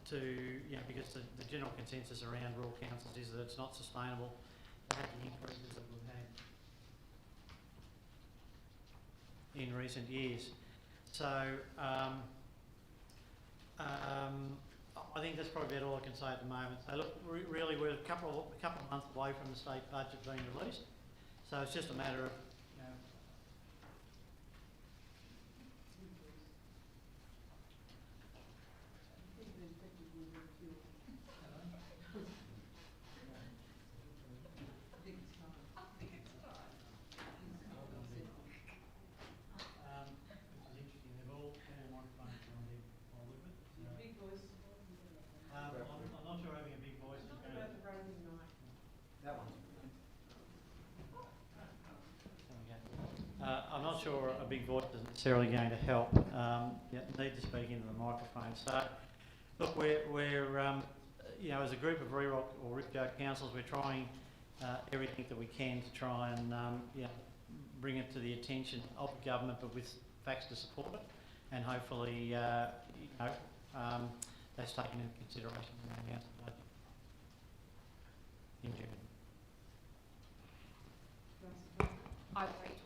because the general consensus around rural councils is that it's not sustainable to have the increases that we've had in recent years. So I think that's probably about all I can say at the moment. So look, really we're a couple of months away from the state budget being released, so it's just a matter of I'm not sure a big voice is necessarily going to help. You need to speak into the microphone. So, look, we're as a group of REROC or RIPCO councils, we're trying everything that we can to try and bring it to the attention of the government, but with facts to support it, and hopefully, that's taken into consideration in the council budget in June. I wait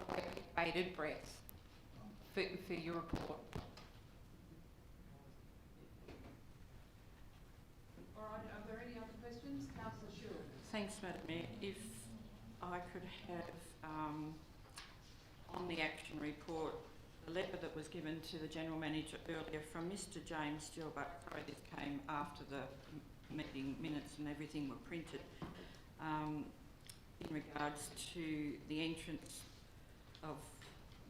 with bated breath for your report. All right, are there any other questions? Councillor Schull. Thanks, Madam Mayor. If I could have on the action report the letter that was given to the General Manager earlier from Mr James Steele, but sorry, this came after the meeting minutes and everything were printed, in regards to the entrance of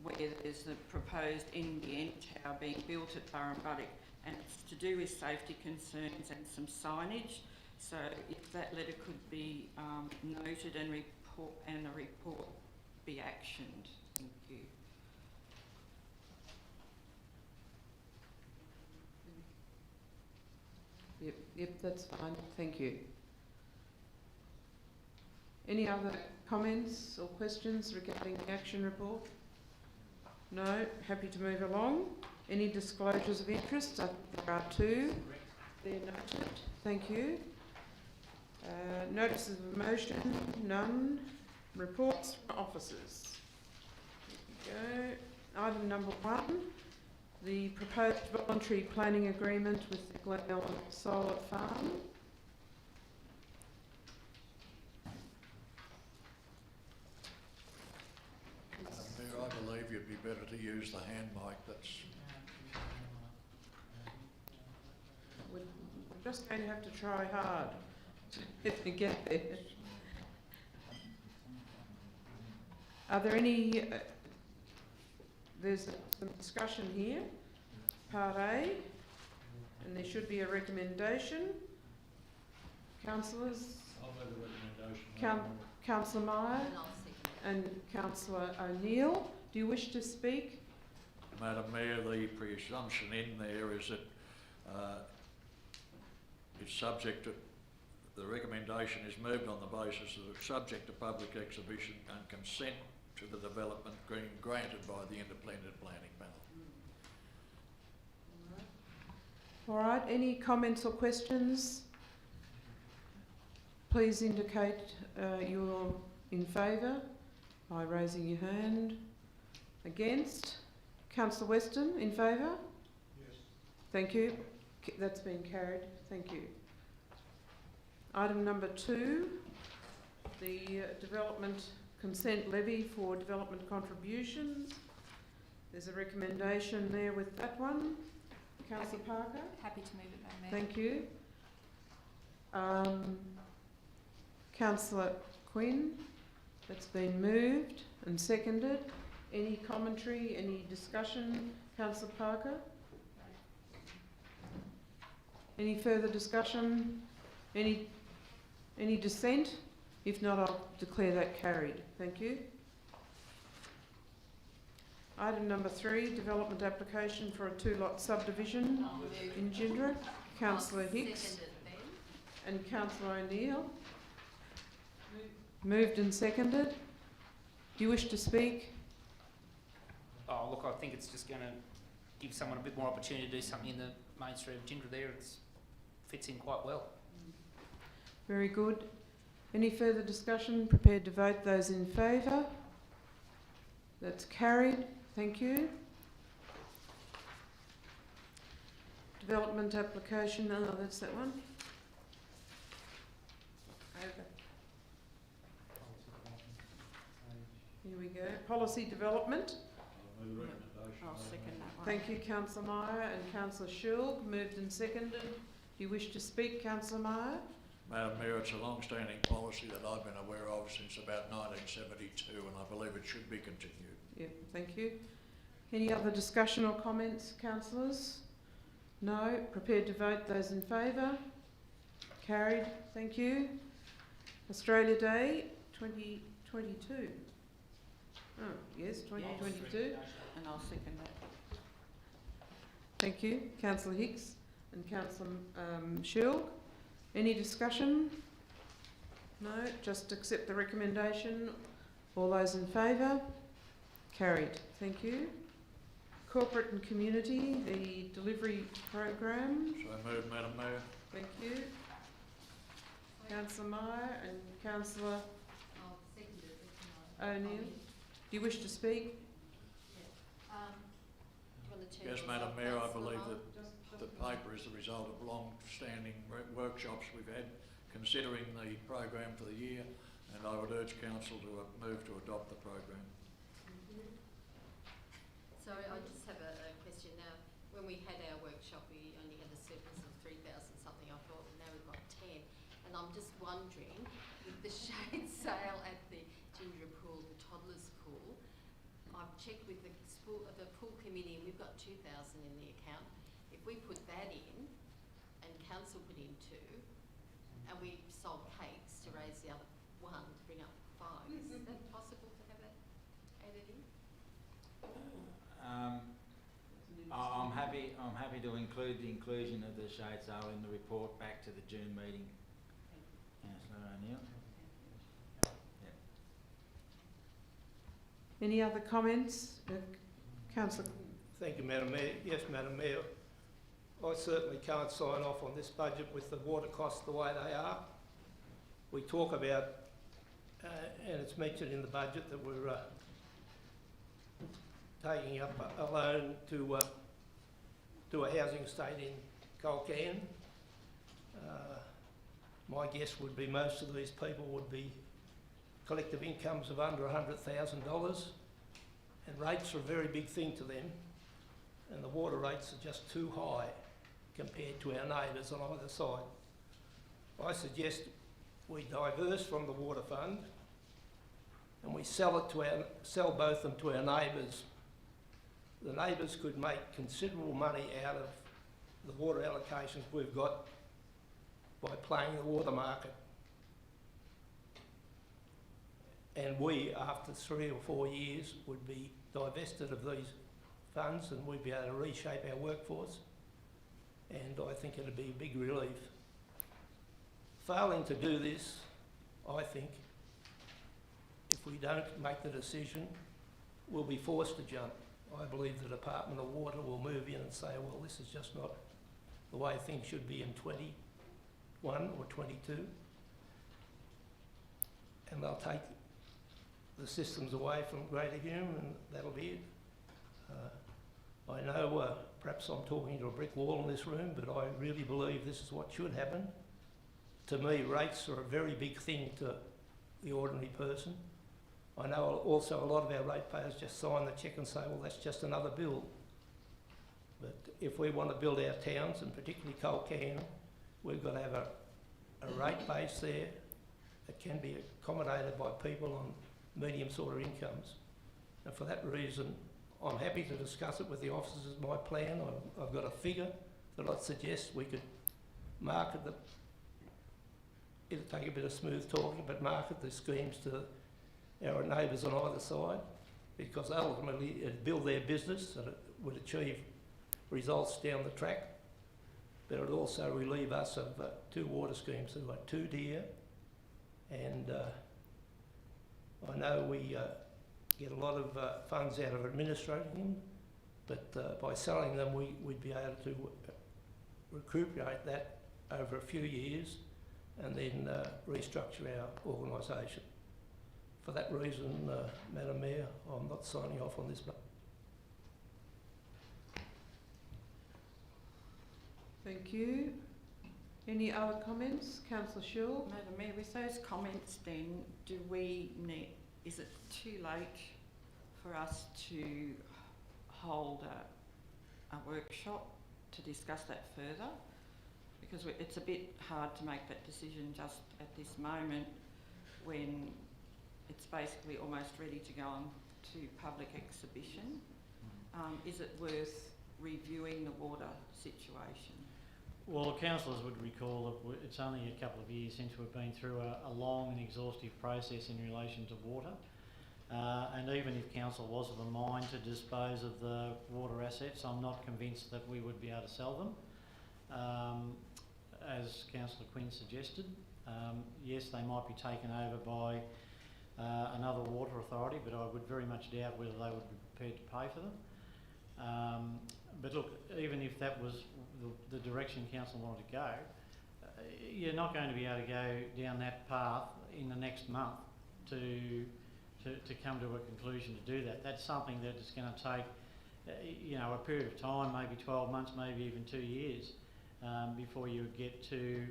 where there's the proposed NBN tower being built at Burrumbuttock, and it's to do with safety concerns and some signage. So if that letter could be noted and a report be actioned. Thank you. Yep, that's fine. Thank you. Any other comments or questions regarding the action report? No? Happy to move along. Any disclosures of interest? I think there are two. They're noted. Thank you. Notices of motion? None. Reports from officers. Here we go. Item number 1. The proposed voluntary planning agreement with the Glenelg Solar Farm. I believe you'd be better to use the hand mic. We're just going to have to try hard to get there. Are there any... there's some discussion here, Part A, and there should be a recommendation. Councillors? I'll make a recommendation. Councillor Meyer and Councillor O'Neill. Do you wish to speak? Madam Mayor, the presumption in there is that it's subject to, the recommendation is moved on the basis that it's subject to public exhibition and consent to the development being granted by the independent planning panel. All right, any comments or questions? Please indicate you're in favour by raising your hand. Against? Councillor Weston, in favour? Yes. Thank you. That's been carried. Thank you. Item number 2, the development consent levy for development contributions. There's a recommendation there with that one. Councillor Parker? Happy to move it, Madam Mayor. Thank you. Councillor Quinn? That's been moved and seconded. Any commentary, any discussion? Councillor Parker? Any further discussion? Any dissent? If not, I'll declare that carried. Thank you. Item number 3, development application for a 2-lot subdivision in Gindra. Councillor Hicks and Councillor O'Neill. Moved and seconded. Do you wish to speak? Oh, look, I think it's just going to give someone a bit more opportunity to do something in the main street of Gindra there. It fits in quite well. Very good. Any further discussion? Prepared to vote. Those in favour? That's carried. Thank you. Development application. Oh, that's that one. Over. Here we go. Policy development. I'll move recommendation. I'll second that one. Thank you, Councillor Meyer and Councillor Shulg. Moved and seconded. Do you wish to speak, Councillor Meyer? Madam Mayor, it's a long-standing policy that I've been aware of since about 1972, and I believe it should be continued. Yeah, thank you. Any other discussion or comments, councillors? No. Prepared to vote. Those in favour? Carried. Thank you. Australia Day 2022. Oh, yes, 2022. And I'll second that. Thank you. Councillor Hicks and Councillor Shulg. Any discussion? No. Just accept the recommendation. All those in favour? Carried. Thank you. Corporate and community, the delivery program. So moved, Madam Mayor. Thank you. Councillor Meyer and Councillor O'Neill. Do you wish to speak? Yes, Madam Mayor, I believe that the paper is the result of long-standing workshops we've had considering the program for the year, and I would urge council to move to adopt the program. Sorry, I just have a question now. When we had our workshop, we only had a surplus of 3,000 something, I thought, and now we've got 10. And I'm just wondering, with the shade sale at the Gindra pool, the toddlers pool, I've checked with the pool committee and we've got 2,000 in the account. If we put that in and council put in 2, and we sold cakes to raise the other 1 to bring up 5, is that possible to have that added in? I'm happy to include the inclusion of the shade sale in the report back to the June meeting. Councillor O'Neill. Yep. Any other comments? Councillor. Thank you, Madam Mayor. Yes, Madam Mayor. I certainly can't sign off on this budget with the water costs the way they are. We talk about, and it's mentioned in the budget, that we're taking up a loan to do a housing estate in Colcan. My guess would be most of these people would be collective incomes of under $100,000, and rates are a very big thing to them, and the water rates are just too high compared to our neighbours on either side. I suggest we diverse from the water fund and we sell both them to our neighbours. The neighbours could make considerable money out of the water allocations we've got by playing the water market. And we, after 3 or 4 years, would be divested of these funds and we'd be able to reshape our workforce. And I think it'd be a big relief. Failing to do this, I think, if we don't make the decision, we'll be forced to jump. I believe the Department of Water will move in and say, well, this is just not the way things should be in 21 or 22. And they'll take the systems away from Greater Hume and that'll be it. I know perhaps I'm talking to a brick wall in this room, but I really believe this is what should happen. To me, rates are a very big thing to the ordinary person. I know also a lot of our ratepayers just sign the cheque and say, well, that's just another bill. But if we want to build our towns, and particularly Colcan, we've got to have a rate base there that can be accommodated by people on medium sort of incomes. And for that reason, I'm happy to discuss it with the officers as my plan. I've got a figure that I'd suggest we could market the, it'll take a bit of smooth talking, but market the schemes to our neighbours on either side, because ultimately it'd build their business and it would achieve results down the track, but it would also relieve us of 2 water schemes. We've got 2 deer, and I know we get a lot of funds out of administrating them, But by selling them, we'd be able to recuperate that over a few years and then restructure our organisation. For that reason, Madam Mayor, I'm not signing off on this. Thank you. Any other comments? Councillor Schill? Madam Mayor, with those comments then, do we need, is it too late for us to hold a workshop to discuss that further? Because it's a bit hard to make that decision just at this moment when it's basically almost ready to go on to public exhibition. Is it worth reviewing the water situation? Well, councillors would recall that it's only a couple of years since we've been through a long and exhaustive process in relation to water. And even if council was of a mind to dispose of the water assets, I'm not convinced that we would be able to sell them. As Councillor Quinn suggested, yes, they might be taken over by another water authority, but I would very much doubt whether they would be prepared to pay for them. But look, even if that was the direction council wanted to go, you're not going to be able to go down that path in the next month to come to a conclusion to do that. That's something that is going to take, a period of time, maybe 12 months, maybe even 2 years, before you get to,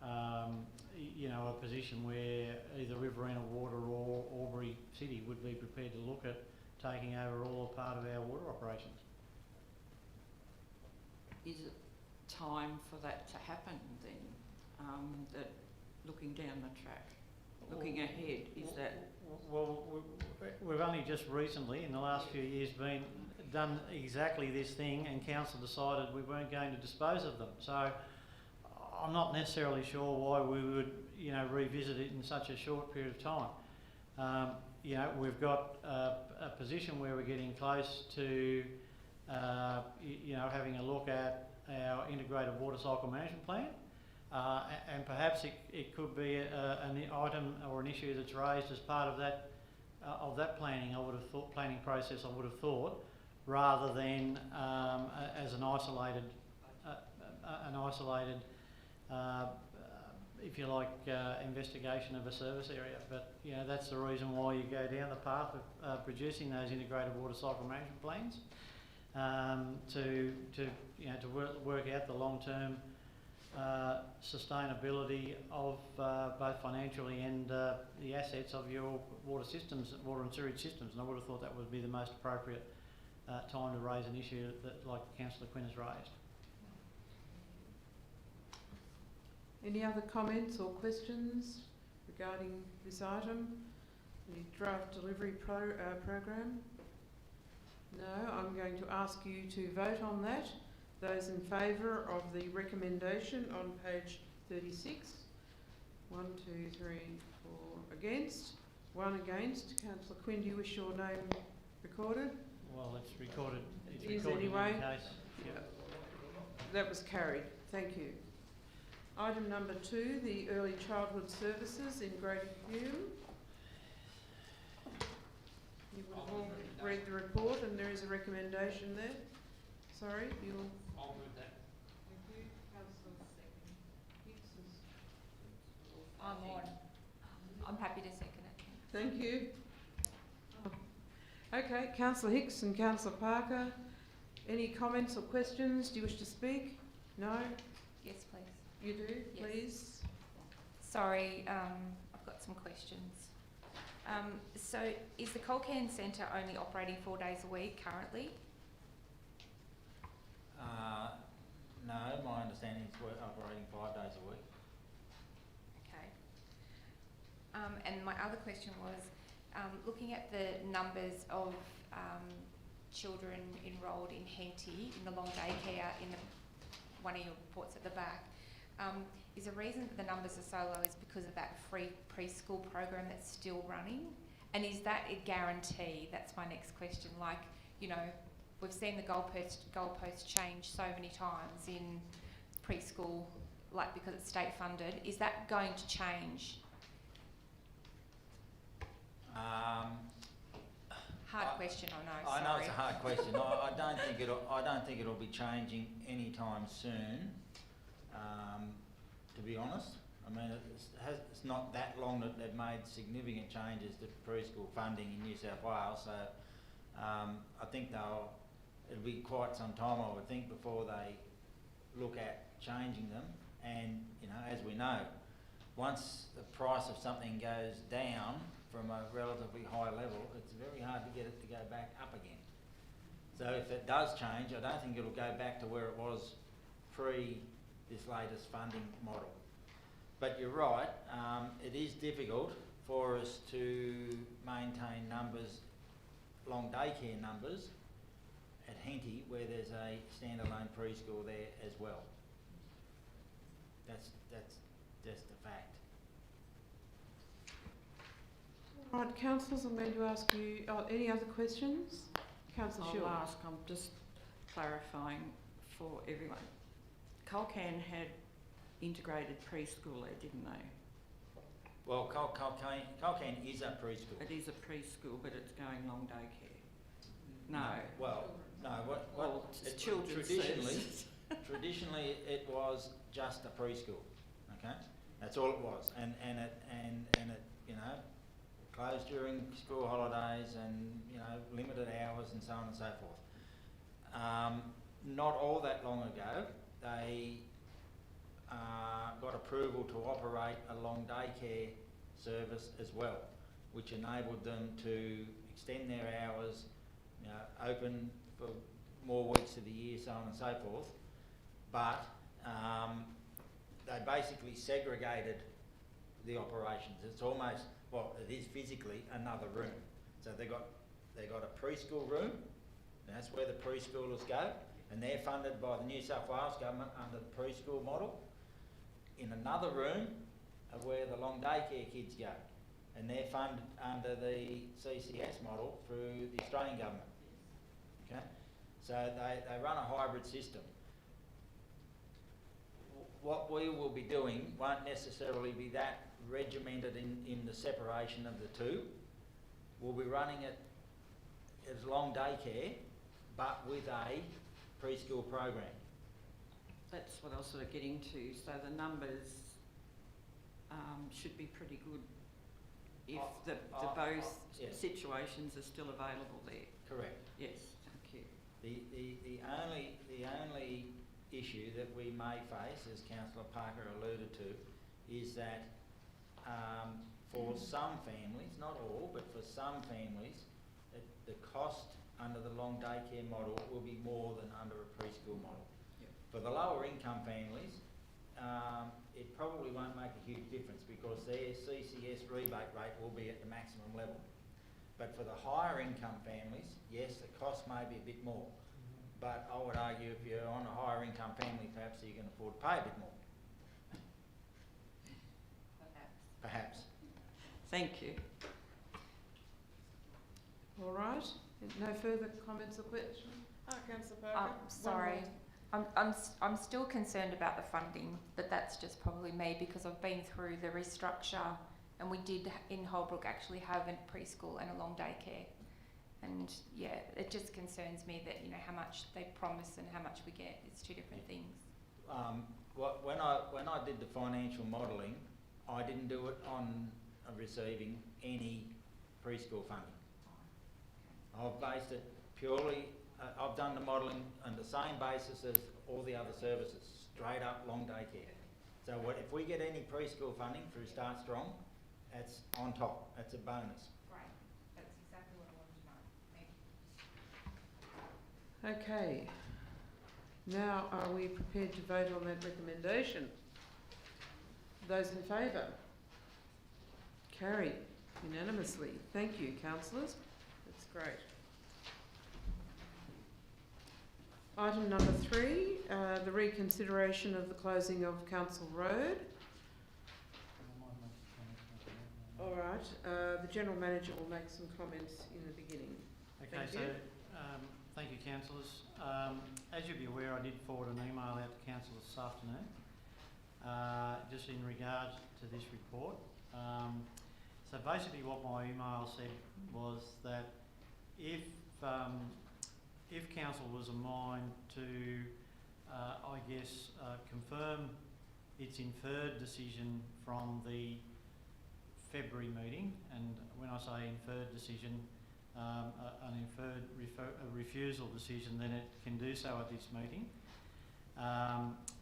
a position where either Riverina Water or Albury City would be prepared to look at taking over all or part of our water operations. Is it time for that to happen then? That looking down the track, looking ahead, is that? Well, we've only just recently, in the last few years, done exactly this thing, and council decided we weren't going to dispose of them. So I'm not necessarily sure why we would, revisit it in such a short period of time. We've got a position where we're getting close to, having a look at our integrated water cycle management plan, and perhaps it could be an item or an issue that's raised as part of that planning. I would have thought planning process. I would have thought, rather than as an isolated, if you like, investigation of a service area. But that's the reason why you go down the path of producing those integrated water cycle management plans, to work out the long-term sustainability of both financially and the assets of your water systems, water and sewage systems. And I would have thought that would be the most appropriate time to raise an issue that like Councillor Quinn has raised. Any other comments or questions regarding this item, the draft delivery program? No, I'm going to ask you to vote on that. Those in favour of the recommendation on page 36. 1, 2, 3, 4 against. 1 against. Councillor Quinn, do you wish your name recorded? Well, it's recorded. It's It is recorded anyway. in the case. Yeah. That was carried. Thank you. Item number 2, the early childhood services in Greater Hume. You would have all read the report, and there is a recommendation there. Sorry, you'll... I'll move that. Thank you. Councillor Hicks is... I'm happy to second it. Thank you. Okay, Councillor Hicks and Councillor Parker, any comments or questions? Do you wish to speak? No? Yes, please. You do? Yes. Please. Sorry, I've got some questions. So is the Colcan Centre only operating 4 days a week currently? No, my understanding is we're operating 5 days a week. Okay. And my other question was, looking at the numbers of children enrolled in Henty, in the long daycare, in one of your reports at the back, is the reason that the numbers are so low is because of that free preschool program that's still running? And is that a guarantee? That's my next question. Like, we've seen the goalpost change so many times in preschool, like because it's state funded. Is that going to change? Hard question, I know, I know sorry. it's a hard question. I don't think it'll be changing anytime soon. To be honest, I mean it's not that long that they've made significant changes to preschool funding in New South Wales. So I think it'll be quite some time, I would think, before they look at changing them. And you know, as we know, once the price of something goes down from a relatively high level, it's very hard to get it to go back up again. So if it does change, I don't think it'll go back to where it was pre this latest funding model. But you're right, it is difficult for us to maintain numbers, long daycare numbers, at Henty where there's a standalone preschool there as well. That's just a fact. Right, councillors, I'm going to ask you, any other questions? Councillor I'll Shield. ask, I'm just clarifying for everyone. Culcan had integrated preschool there, didn't they? Well, Culcan is a preschool. It is a preschool, but it's going long daycare. No. Well, it's children's services. Traditionally it was just a preschool. Okay, that's all it was, and it you know, closed during school holidays and you know, limited hours and so on and so forth. Not all that long ago, they got approval to operate a long daycare service as well, which enabled them to extend their hours, you know, open for more weeks of the year, so on and so forth. But they basically segregated the operations. It's almost, well, it is physically another room. So they got a preschool room, and that's where the preschoolers go, and they're funded by the New South Wales government under the preschool model. In another room are where the long daycare kids go, and they're funded under the CCS model through the Australian government. Okay, so they run a hybrid system. What we will be doing won't necessarily be that regimented in the separation of the two. We'll be running it as long daycare, but with a preschool program. That's what I was sort of getting to. So the numbers should be pretty good if the both situations are still available there. Correct. Yes, thank you. The only issue that we may face, as Councillor Parker alluded to, is that for some families, not all, but for some families, the cost under the long daycare model will be more than under a preschool model. Yep. For the lower income families, it probably won't make a huge difference because their CCS rebate rate will be at the maximum level. But for the higher income families, yes, the cost may be a bit more. But I would argue if you're on a higher income family, perhaps you can afford to pay a bit more. Perhaps. Thank you. All right. No further comments or questions? Councillor Parker. Sorry, I'm still concerned about the funding, but that's just probably me because I've been through the restructure, and we did in Holbrook actually have a preschool and a long daycare, and yeah, it just concerns me that you know how much they promise and how much we get. It's two different things. When I did the financial modelling, I didn't do it on receiving any preschool funding. I've based it purely, I've done the modelling on the same basis as all the other services, straight up long daycare. So if we get any preschool funding through Start Strong, that's on top, that's a bonus. Right, that's exactly what I wanted to know. Thank you. Okay. Now, are we prepared to vote on that recommendation? Those in favour? Carried unanimously. Thank you, councillors. That's great. Item number 3, the reconsideration of the closing of Council Road. All right, the General Manager will make some comments in the beginning. Okay, Thank so you. thank you, councillors. As you'll be aware, I did forward an email out to councillors this afternoon, just in regard to this report. So basically what my email said was that if council was in mind to, confirm its inferred decision from the February meeting, and when I say inferred decision, an inferred refusal decision, then it can do so at this meeting.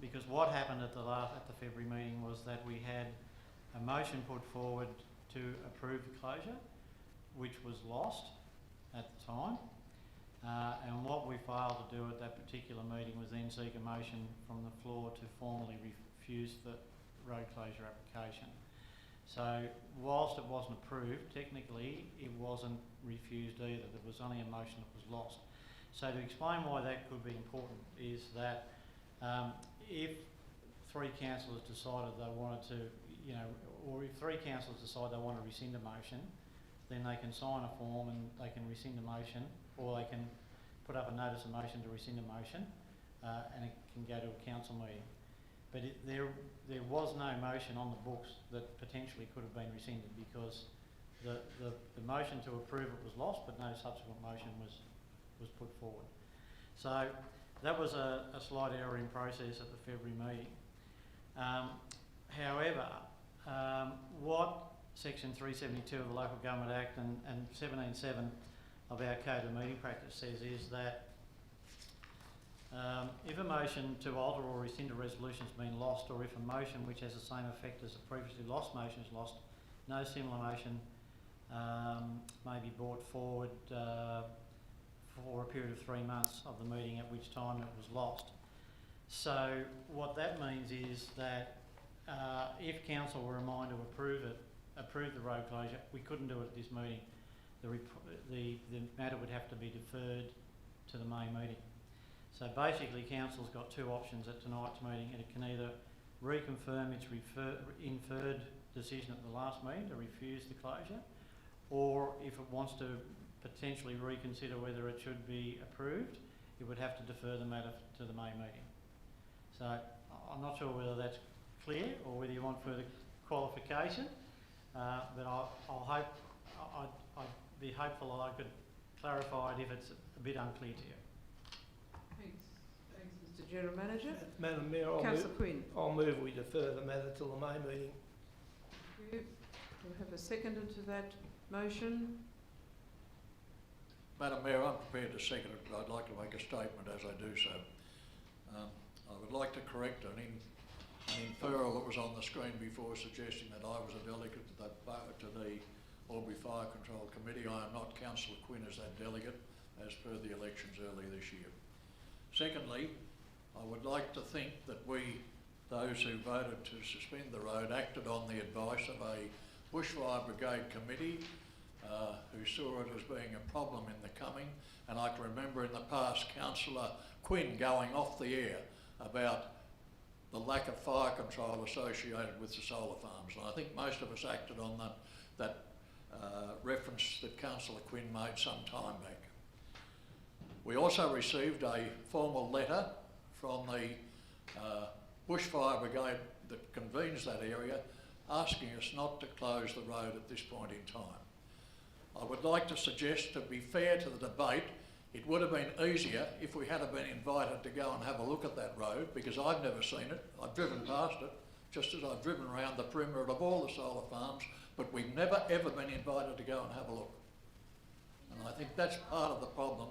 Because what happened at the February meeting was that we had a motion put forward to approve the closure, which was lost at the time. And what we failed to do at that particular meeting was then seek a motion from the floor to formally refuse the road closure application. So whilst it wasn't approved, technically it wasn't refused either. There was only a motion that was lost. So to explain why that could be important is that if three councillors decided they wanted to, or if three councillors decide they want to rescind a motion, then they can sign a form and they can rescind a motion, or they can put up a notice of motion to rescind a motion, and it can go to a council meeting. But there was no motion on the books that potentially could have been rescinded because the motion to approve it was lost, but no subsequent motion was put forward. So that was a slight error in process at the February meeting. However, what Section 372 of the Local Government Act and 17.7 of our Code of Meeting Practice says is that if a motion to alter or rescind a resolution has been lost, or if a motion which has the same effect as a previously lost motion is lost, no similar motion may be brought forward for a period of 3 months of the meeting at which time it was lost. So what that means is that if council were in mind to approve the road closure, we couldn't do it at this meeting. The matter would have to be deferred to the May meeting. So basically council's got two options at tonight's meeting. It can either reconfirm its inferred decision at the last meeting to refuse the closure, or if it wants to potentially reconsider whether it should be approved, it would have to defer the matter to the May meeting. So I'm not sure whether that's clear or whether you want further qualification, but I'd be hopeful that I could clarify it if it's a bit unclear to you. Thanks, Mr. General Manager. Madam Mayor, Councillor Quinn. I'll move we defer the matter till the May meeting. Thank you. Do we have a seconder to that motion? Madam Mayor, I'm prepared to second it, but I'd like to make a statement as I do so. I would like to correct an inferral that was on the screen before suggesting that I was a delegate to the Albury Fire Control Committee. I am not. Councillor Quinn as that delegate as per the elections earlier this year. Secondly, I would like to think that we, those who voted to suspend the road, acted on the advice of a Bushfire Brigade Committee who saw it as being a problem in the coming, and I can remember in the past Councillor Quinn going off the air about the lack of fire control associated with the solar farms, and I think most of us acted on that reference that Councillor Quinn made some time back. We also received a formal letter from the Bushfire Brigade that convenes that area asking us not to close the road at this point in time. I would like to suggest, to be fair to the debate, it would have been easier if we had been invited to go and have a look at that road, because I've never seen it. I've driven past it, just as I've driven around the perimeter of all the solar farms, but we've never ever been invited to go and have a look. And I think that's part of the problem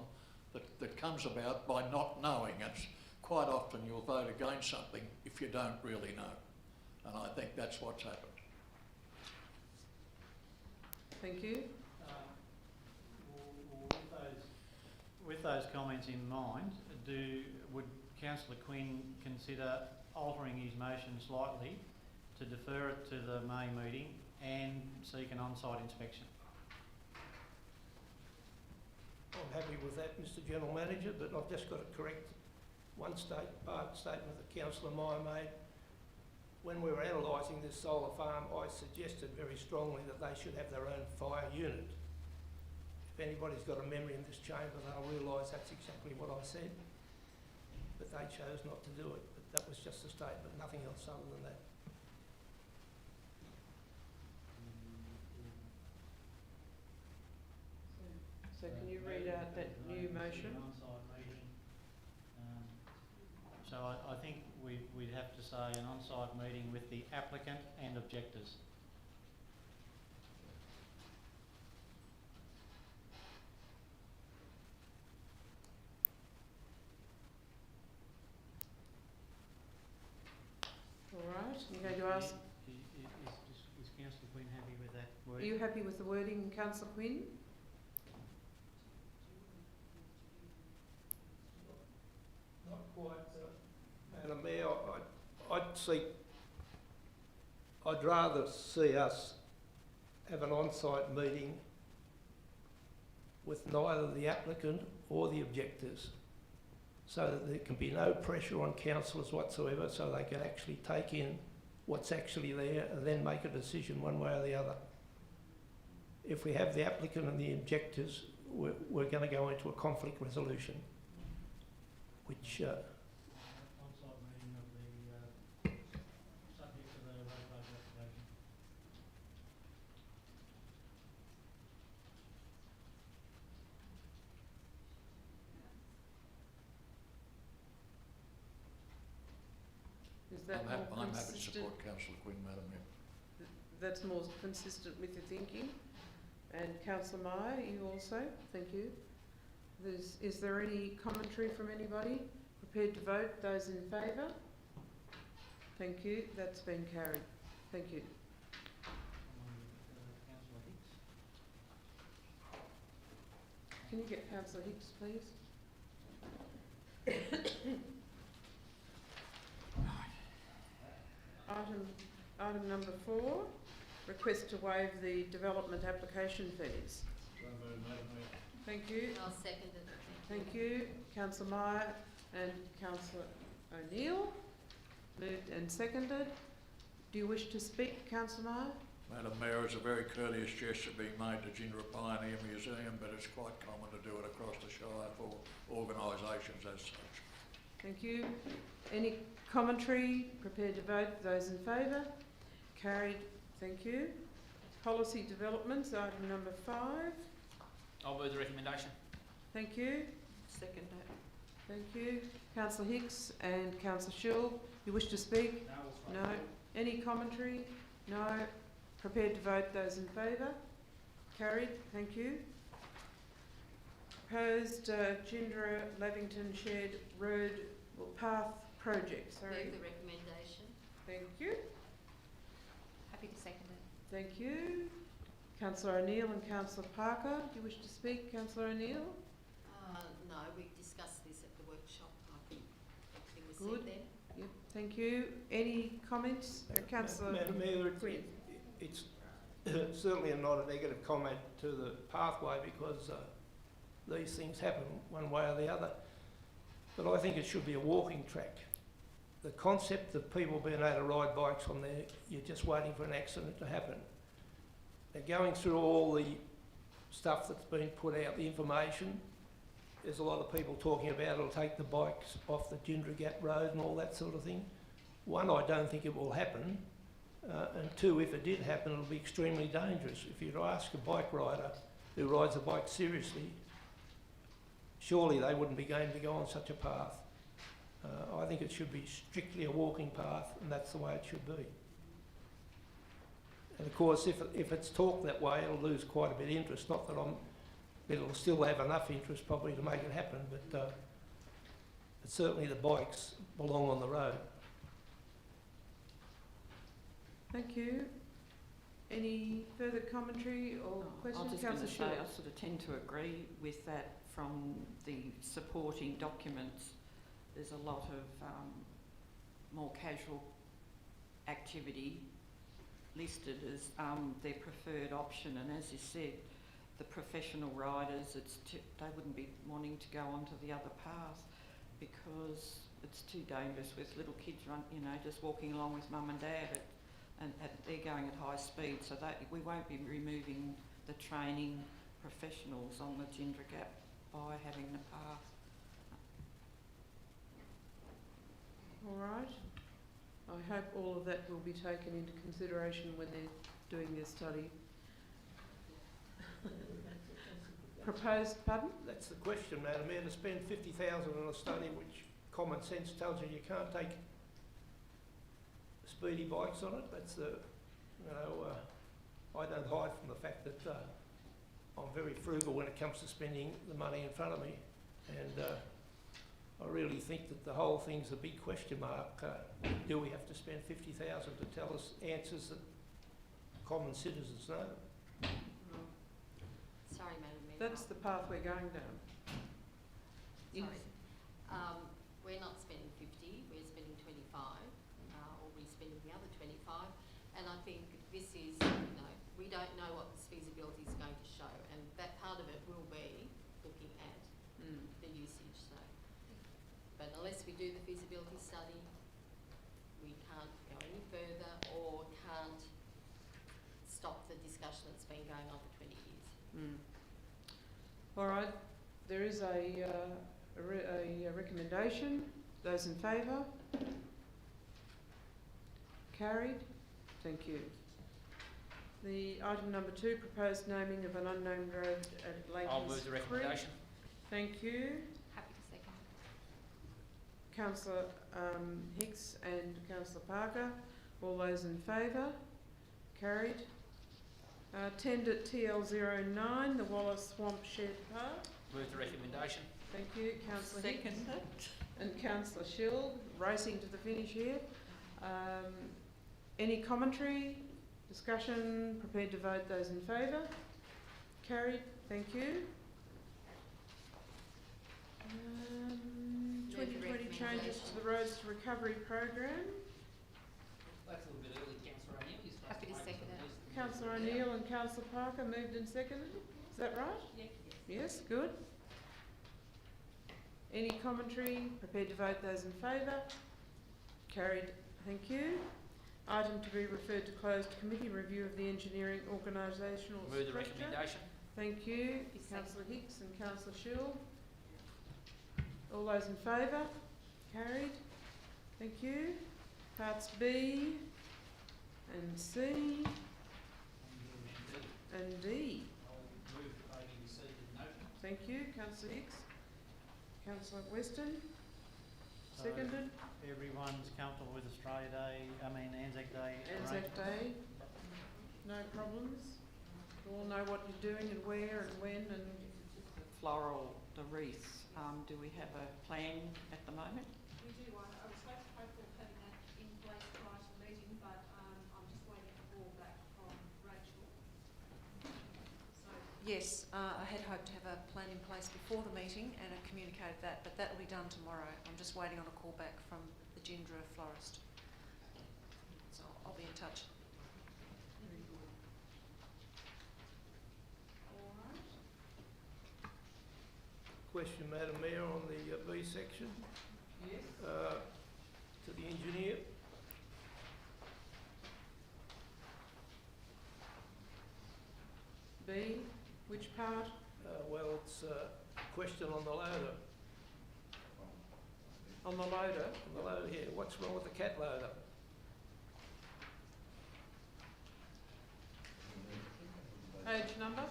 that comes about by not knowing. It's quite often you'll vote against something if you don't really know. And I think that's what's happened. Thank you. With those comments in mind, would Councillor Quinn consider altering his motion slightly to defer it to the May meeting and seek an on-site inspection? I'm happy with that, Mr. General Manager, but I've just got to correct one statement that Councillor Meyer made. When we were analysing this solar farm, I suggested very strongly that they should have their own fire unit. If anybody's got a memory in this chamber, they'll realise that's exactly what I said. But they chose not to do it. But that was just a statement, nothing else other than that. So So can you read out that new motion? An on-site meeting. So I think we'd have to say an on-site meeting with the applicant and objectors. All right, I'm going to ask, Is Councillor Quinn happy with that are word? you happy with the wording, Councillor Quinn? Not quite, Madam Mayor. I'd rather see us have an on-site meeting with neither the applicant or the objectors, so that there can be no pressure on councillors whatsoever, so they can actually take in what's actually there and then make a decision one way or the other. If we have the applicant and the objectors, we're going to go into a conflict resolution, which On-site meeting of the, subject to the road application. Is that I'm more happy to consistent? support Councillor Quinn, Madam Mayor. That's more consistent with your thinking. And Councillor Meyer, you also? Thank you. Is there any commentary from anybody? Prepared to vote? Those in favour? Thank you. That's been carried. Thank you. Councillor Hicks. Can you get Councillor Hicks, please? Item number 4, request to waive the development application fees. Thank you. I'll second it. Thank you. Councillor Meyer and Councillor O'Neill. Moved and seconded. Do you wish to speak, Councillor Meyer? Madam Mayor, it's a very courteous gesture being made to Gindra Pioneer Museum, but it's quite common to do it across the Shire for organisations as such. Thank you. Any commentary? Prepared to vote. Those in favour? Carried. Thank you. Policy developments, item number 5. I'll move the recommendation. Thank you. Second that. Thank you. Councillor Hicks and Councillor Schill, you wish to speak? No. Any commentary? No. Prepared to vote. Those in favour? Carried. Thank you. Proposed Gindra Lavington Shared Road Path Project. Sorry. Move the recommendation. Thank you. Happy to second it. Thank you. Councillor O'Neill and Councillor Parker, do you wish to speak? Councillor O'Neill? No, we discussed this at the workshop. I think everything was Good. said there. Yep, thank you. Any comments? Councillor Madam Mayor, Quinn. it's certainly not a negative comment to the pathway, because these things happen one way or the other. But I think it should be a walking track. The concept of people being able to ride bikes on there, you're just waiting for an accident to happen. They're going through all the stuff that's been put out, the information. There's a lot of people talking about it'll take the bikes off the Gindra Gap Road and all that sort of thing. One, I don't think it will happen. And two, if it did happen, it'll be extremely dangerous. If you ask a bike rider who rides a bike seriously, surely they wouldn't be going to go on such a path. I think it should be strictly a walking path, and that's the way it should be. And of course, if it's talked that way, it'll lose quite a bit of interest. Not that it'll still have enough interest probably to make it happen, but certainly the bikes belong on the road. Thank you. Any further commentary or questions? I was just going to say, Councillor I sort of tend to agree with that. From the supporting documents, there's a lot of more casual activity listed as their preferred option, and as you said, the professional riders, they wouldn't be wanting to go onto the other path because it's too dangerous with little kids just walking along with mum and dad, and they're going at high speed, so we won't be removing the training professionals on the Gindra Gap by having the path. All right. I hope all of that will be taken into consideration when they're doing their study. proposed, pardon? That's the question, Madam Mayor, to spend 50,000 on a study which common sense tells you can't take speedy bikes on it. That's the, I don't hide from the fact that I'm very frugal when it comes to spending the money in front of me, and I really think that the whole thing's a big question mark. Do we have to spend 50,000 to tell us answers that common citizens know? Sorry, Madam Mayor. That's the path we're going down. Sorry. We're not spending 50, we're spending 25, or we're spending the other 25, and I think this is, we don't know what this feasibility is going to show, and that part of it will be looking at the usage, so. But unless we do the feasibility study, we can't go any further or can't stop the discussion that's been going on for 20 years. All right, there is a recommendation. Those in favour? Carried. Thank you. The item number 2, proposed naming of an unnamed road at Lakers I'll move the Creek. recommendation. Thank you. Happy to second. Councillor Hicks and Councillor Parker. All those in favour? Carried. Tender TL09, the Wallace Swamp Shed Park. Move the recommendation. Thank you, Councillor Hicks. Second. And Councillor Schill, racing to the finish here. Any commentary, discussion, prepared to vote, those in favour? Carried, thank you. 2020 changes to the Roads to Recovery Program. That's a little bit early, Councillor O'Neill. You're supposed Happy to wait second till it. at least the Councillor meeting's O'Neill and Councillor Parker moved and seconded. Is that right? Yes, good. Any commentary? Prepared to vote, those in favour? Carried, thank you. Item to be referred to closed committee, review of the engineering organisational structure. Move the recommendation. Thank you, Councillor Hicks and Councillor Schill. All those in favour? Carried, thank you. Parts B and C and D. I'll move that they be received and noted. Thank you, Councillor Hicks. Councillor Weston, So seconded. Everyone's comfortable with Anzac Day Anzac arrangements? Day, no problems. You all know what you're doing and where and when and Floral, the wreaths, do we have a plan at the moment? We do. I was hopeful of having that in place prior to the meeting, but I'm just waiting for a call back from Rachel. So Yes, I had hoped to have a plan in place before the meeting and I communicated that, but that will be done tomorrow. I'm just waiting on a call back from the Gindra florist. So I'll be in touch. all right. Question, Madam Mayor, on the B section. Yes. To the engineer. B, which part? Well, it's a question on the loader. On the loader. On the loader here, what's wrong with the cat loader? Page number?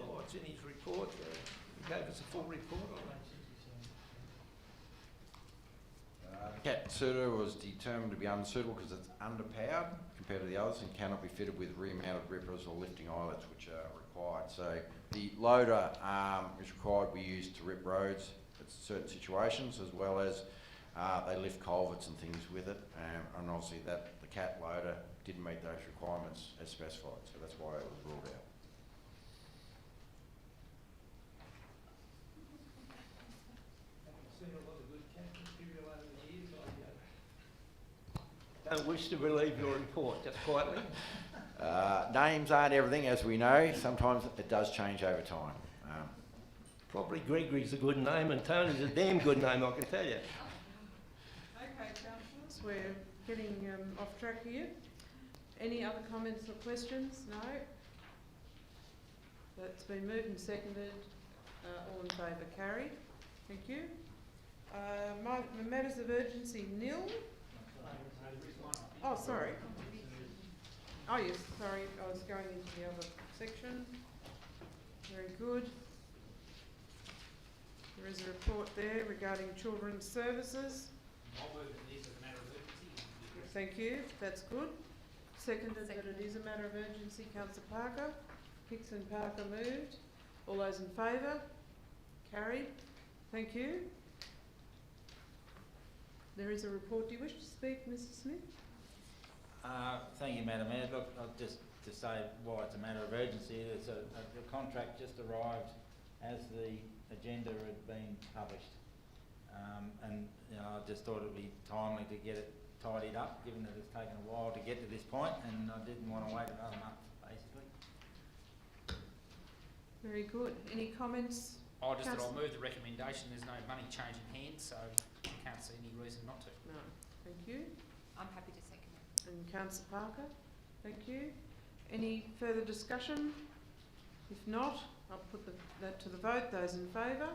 Oh, it's in his report. He gave us a full report on it. The cat suitor was determined to be unsuitable because it's underpowered compared to the others and cannot be fitted with rear-mounted rippers or lifting eyelets, which are required. So the loader is required to be used to rip roads at certain situations, as well as they lift culverts and things with it. And obviously the cat loader didn't meet those requirements as specified, so that's why it was ruled out. I've seen a lot of good cat material over the years. I don't wish to relieve your report, just quietly. Names aren't everything, as we know. Sometimes it does change over time. Probably Gregory's a good name and Tony's a damn good name, I can tell you. Okay, councillors, we're getting off track here. Any other comments or questions? No? That's been moved and seconded. All in favour, carried. Thank you. Matters of urgency, nil. Oh, sorry. Oh, yes, sorry, I was going into the other section. Very good. There is a report there regarding children's services. I'll move that this is a matter of urgency. Thank you, that's good. Seconded that it is a matter of urgency, councillor Parker. Hicks and Parker moved. All those in favour? Carried. Thank you. There is a report. Do you wish to speak, Mr Smith? Thank you, Madam Mayor. Look, just to say why it's a matter of urgency, there's a contract just arrived as the agenda had been published. And you know, I just thought it would be timely to get it tidied up, given that it's taken a while to get to this point, and I didn't want to wait another month, basically. Very good. Any comments? I'll move the recommendation. There's no money changing hands, so I can't see any reason not to. No. Thank you. I'm happy to second it. And councillor Parker? Thank you. Any further discussion? If not, I'll put that to the vote. Those in favour?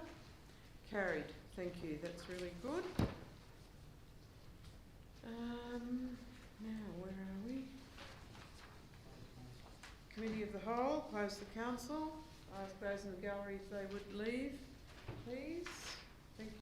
Carried. Thank you. That's really good. Now, where are we? Committee of the Whole, close the council. Ask those in the gallery if they would leave, please. Thank you.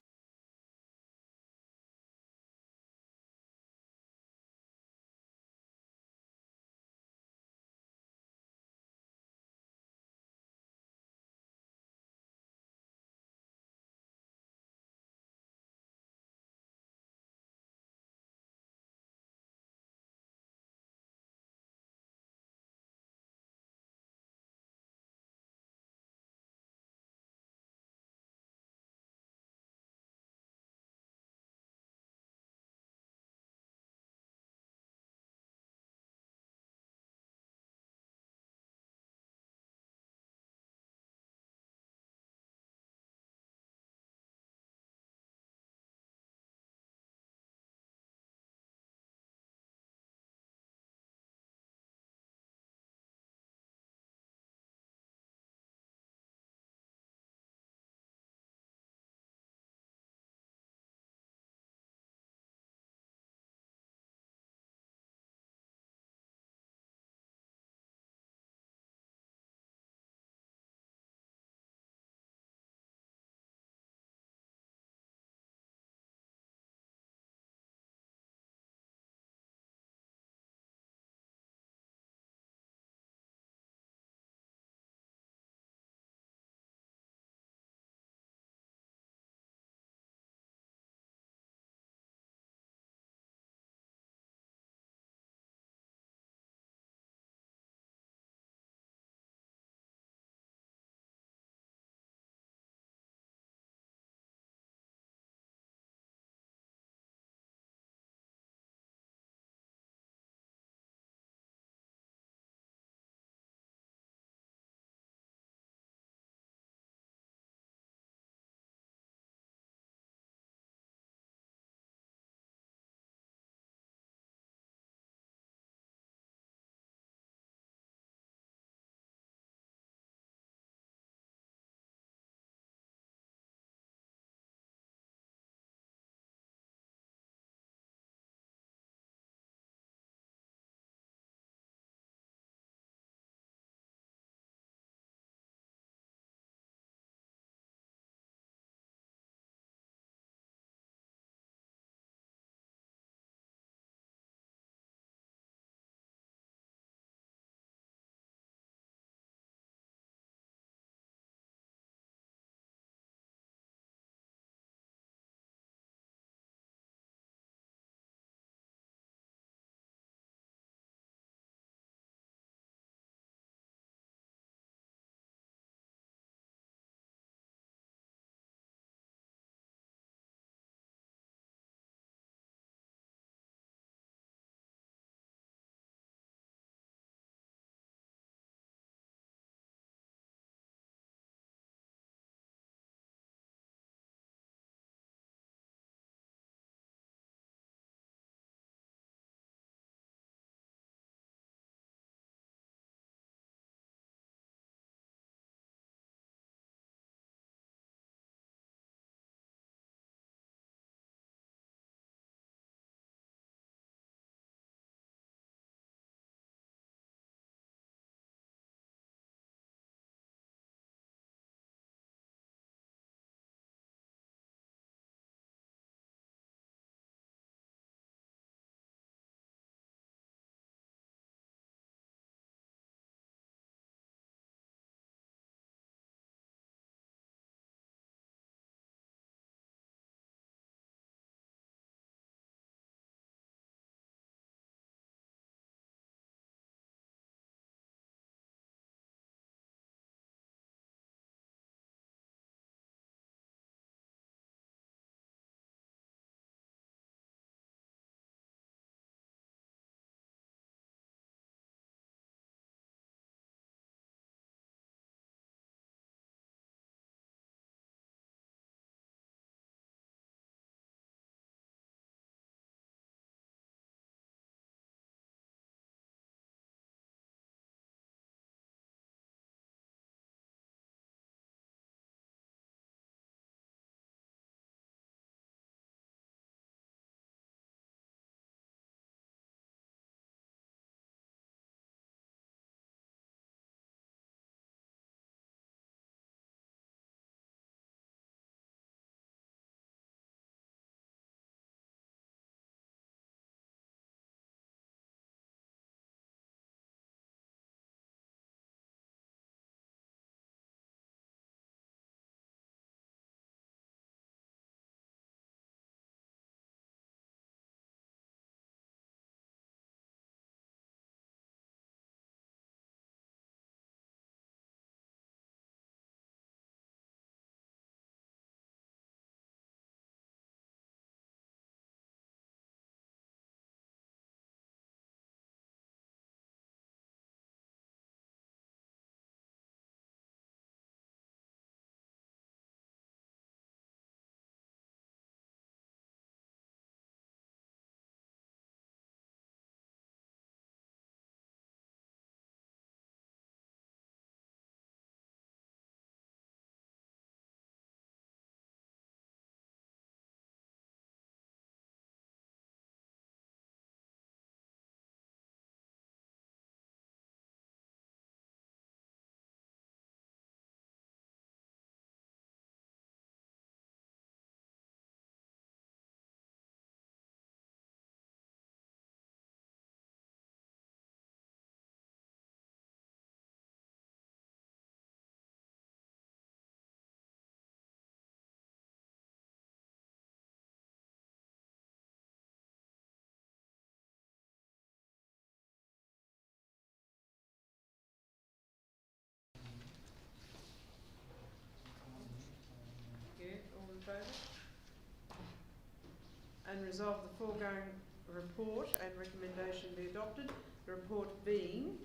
and resolve the foregoing report and recommendation be adopted. The report being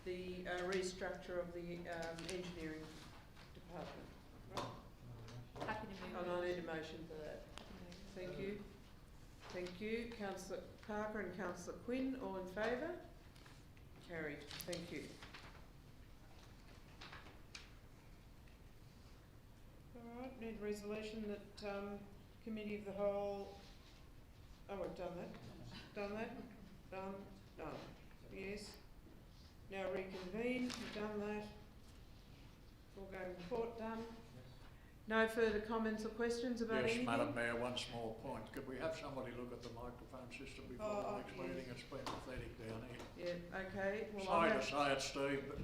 the restructure of the engineering department. Right? Happy to move. And I need a motion for that. Thank you. Thank you. Councillor Parker and Councillor Quinn, all in favour? Carried. Thank you. All right, need a resolution that Committee of the Whole... Oh, we've done that. Done that? Done. Done. Yes. Now reconvene. We've done that. Foregoing report done. No further comments or questions about anything? Yes, Madam Mayor, one small point. Could we have somebody look at the microphone system before the next meeting? It's been pathetic down here. Yeah, okay. Well, Sorry to say it, Steve, but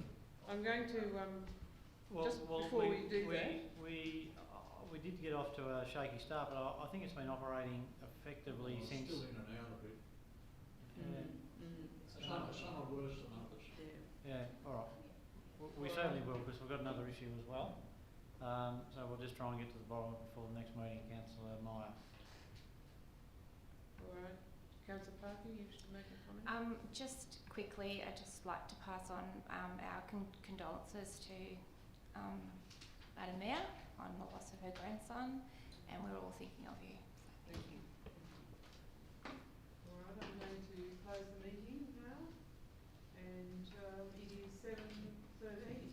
I'm going to, just well, before we do that... We did get off to a shaky start, but I think it's been operating effectively since... Still in and out a bit. Yeah. Some are worse than others. Yeah, all right. We certainly will, because we've got another issue as well. So we'll just try and get to the bottom of it before the next meeting, Councillor Meyer. All right. Councillor Parker, you wish to make a comment? Just quickly, I'd just like to pass on our condolences to Madam Mayor on the loss of her grandson, and we're all thinking of you. So thank you. All right, I'm going to close the meeting now, and it is 7:13.